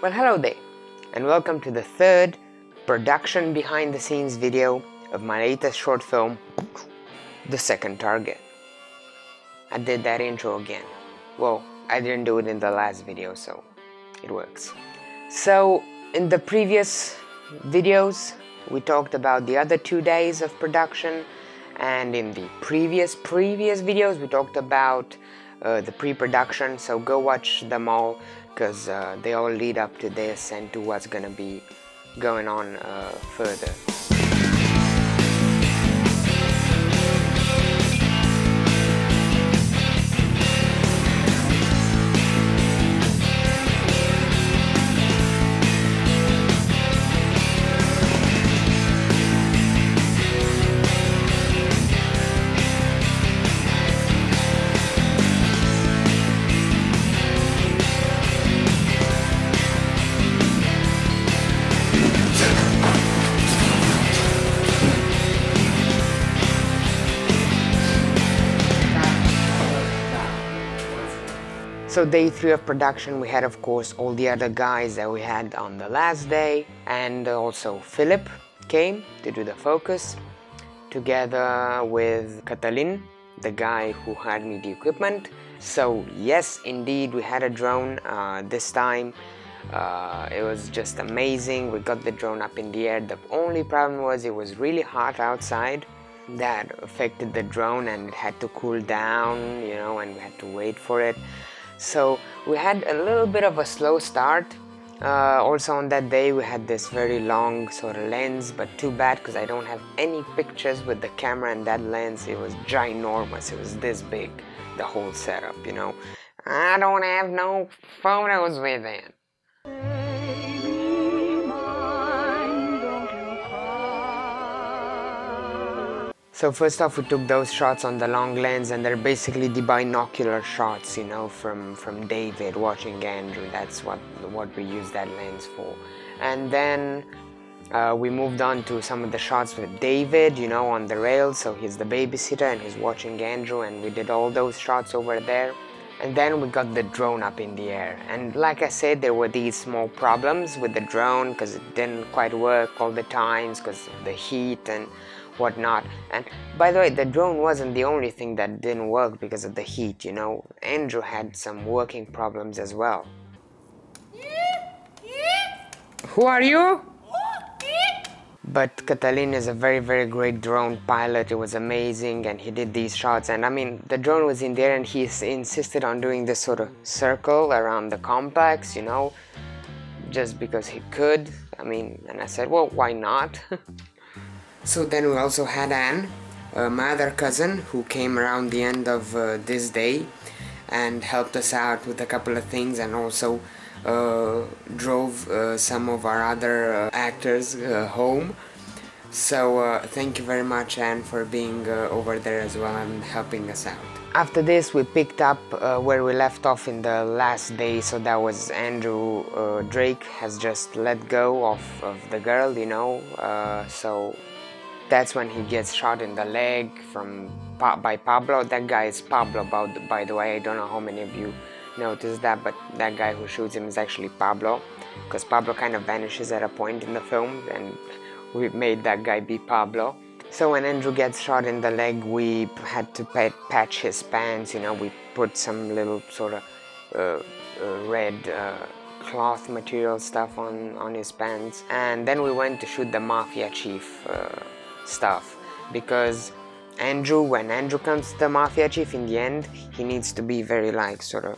Well, hello there, and welcome to the third production behind the scenes video of my latest short film, The Second Target. I did that intro again. Well, I didn't do it in the last video, so it works. So, in the previous videos, we talked about the other 2 days of production, and in the previous videos, we talked about the pre-production, so go watch them all, because they all lead up to this and to what's gonna be going on further. So day 3 of production, we had of course all the other guys that we had on the last day, and also Philip came to do the focus together with Catalin, the guy who had me the equipment. So yes, indeed, we had a drone this time. It was just amazing. We got the drone up in the air. The only problem was it was really hot outside. That affected the drone and it had to cool down, you know, and we had to wait for it. So we had a little bit of a slow start. Also on that day we had this very long sort of lens, but too bad because I don't have any pictures with the camera and that lens. It was ginormous. It was this big, the whole setup, you know. I don't have no photos with it. So first off, we took those shots on the long lens, and they're basically the binocular shots, you know, from David watching Andrew. That's what we use that lens for. And then we moved on to some of the shots with David, you know, on the rail. So he's the babysitter and he's watching Andrew, and we did all those shots over there. And then we got the drone up in the air. And like I said, there were these small problems with the drone because it didn't quite work all the times because of the heat and whatnot. And by the way, the drone wasn't the only thing that didn't work because of the heat, you know. Andrew had some working problems as well. Who are you? But Catalin is a very, very great drone pilot. It was amazing, and he did these shots. And I mean, the drone was in there and he insisted on doing this sort of circle around the complex, you know, just because he could. I mean, and I said, well, why not? So then we also had Anne, my other cousin, who came around the end of this day and helped us out with a couple of things, and also drove some of our other actors home. So thank you very much, Anne, for being over there as well and helping us out. After this, we picked up where we left off in the last day. So that was Andrew Drake has just let go of the girl, you know, so that's when he gets shot in the leg by Pablo. That guy is Pablo, by the way. I don't know how many of you noticed that, but that guy who shoots him is actually Pablo, because Pablo kind of vanishes at a point in the film, and we made that guy be Pablo. So when Andrew gets shot in the leg, we had to patch his pants, you know. We put some little sort of red cloth material stuff on his pants, and then we went to shoot the mafia chief stuff, because when Andrew comes to the mafia chief in the end, he needs to be very like sort of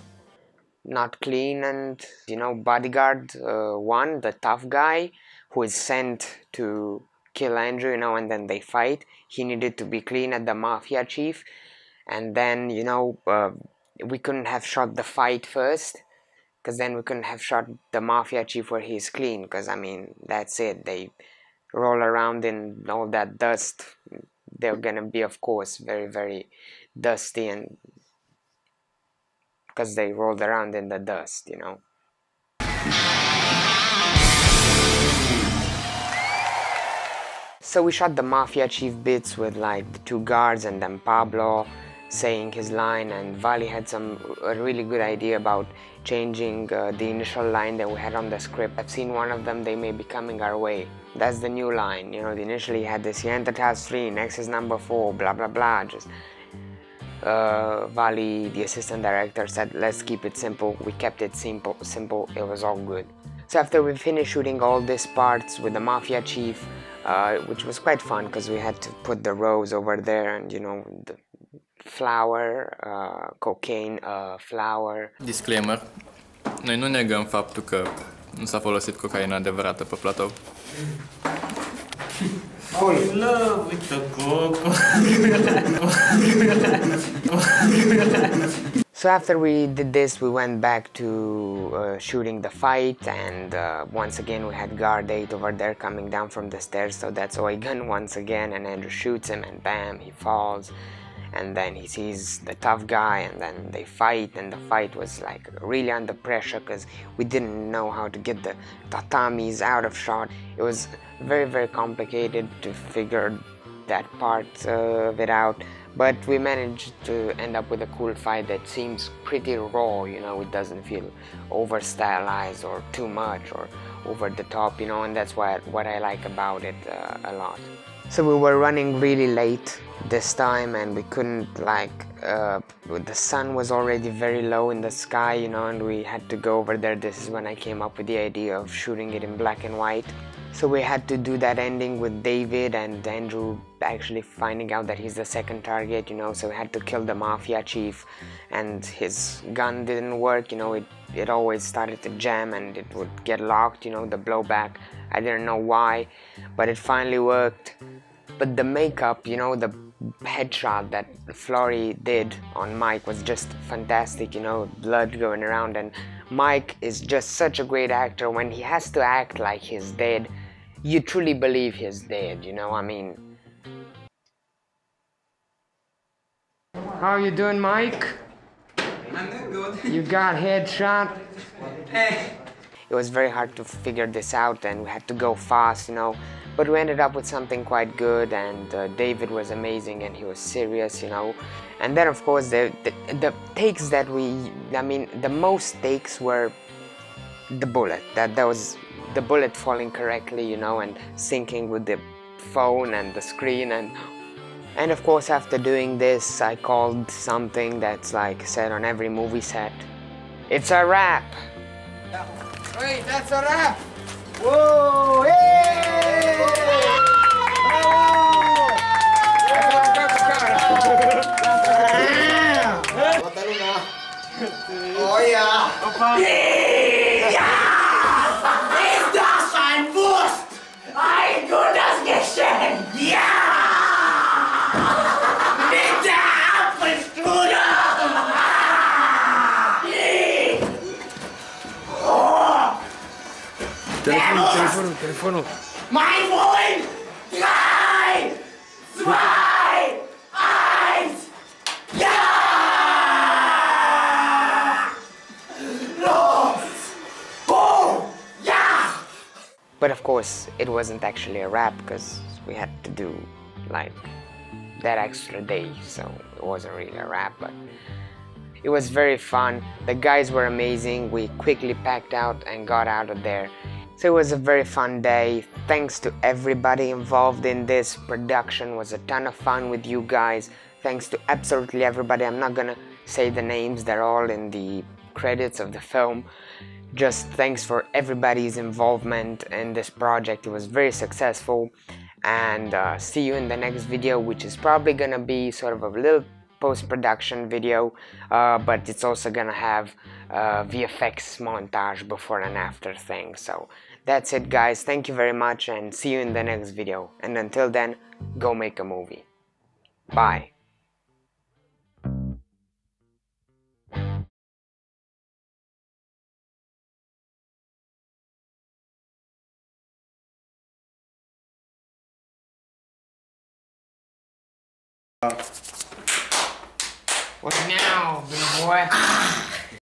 not clean, and you know, bodyguard one, the tough guy who is sent to kill Andrew, you know, and then they fight. He needed to be clean at the mafia chief, and then, you know, we couldn't have shot the fight first, because then we couldn't have shot the mafia chief where he's clean, because I mean, that's it. They roll around in all that dust. They're gonna be, of course, very, very dusty, and because they rolled around in the dust, you know. So we shot the mafia chief bits with like the 2 guards and then Pablo, saying his line, and Vali had a really good idea about changing the initial line that we had on the script. I've seen one of them, they may be coming our way. That's the new line, you know, they initially had this, he entered house 3, next is number 4, blah blah blah, just Vali, the assistant director, said let's keep it simple. We kept it simple, it was all good. So after we finished shooting all these parts with the mafia chief, which was quite fun because we had to put the rose over there and, you know, the flower, cocaine, flower. Disclaimer, noi nu negăm faptul că nu s-a folosit cocaina adevărată pe platou. Fall in love with the coco. So after we did this, we went back to shooting the fight, and once again we had guard 8 over there coming down from the stairs, so that's Oigan once again, and Andrew shoots him and bam, he falls, and then he sees the tough guy, and then they fight, and the fight was like really under pressure because we didn't know how to get the tatamis out of shot. It was very complicated to figure that part of it out, but we managed to end up with a cool fight that seems pretty raw, you know, it doesn't feel over stylized or too much or over the top, you know, and that's what I like about it a lot. So we were running really late this time, and we couldn't, like, the sun was already very low in the sky, you know, and we had to go over there. This is when I came up with the idea of shooting it in black and white. So we had to do that ending with David and Andrew actually finding out that he's the second target, you know, so we had to kill the mafia chief, and his gun didn't work, you know, it always started to jam and it would get locked, you know, the blowback. I didn't know why, but it finally worked. But the makeup, you know, the headshot that Flory did on Mike was just fantastic, you know, blood going around, and Mike is just such a great actor. When he has to act like he's dead, you truly believe he's dead, you know, I mean. How you doing, Mike? I'm doing good. You got headshot? Hey. It was very hard to figure this out, and we had to go fast, you know, but we ended up with something quite good, and David was amazing and he was serious, you know. And then of course the takes that the most takes were the bullet, that was the bullet falling correctly, you know, and syncing with the phone and the screen, and of course after doing this I called something that's like said on every movie set, it's a wrap. Wait, that's a wrap! Whoa! Hey! Oh yeah! Opa! Ist das ein Wurst? Ein gutes Geschenk! Ja! Mit der Apfelstrudel! Telefonul. Mein Freund! 3, 2, 1, ja! Los! Boom! Ja! But of course it wasn't actually a wrap because we had to do like that extra day, so it wasn't really a wrap, but it was very fun. The guys were amazing. We quickly packed out and got out of there. So it was a very fun day. Thanks to everybody involved in this production. It was a ton of fun with you guys. Thanks to absolutely everybody. I'm not gonna say the names, they're all in the credits of the film. Just thanks for everybody's involvement in this project. It was very successful, and see you in the next video, which is probably gonna be sort of a little post-production video, but it's also gonna have VFX montage before and after thing. So that's it, guys. Thank you very much, and see you in the next video. And until then, go make a movie. Bye. What now, big boy?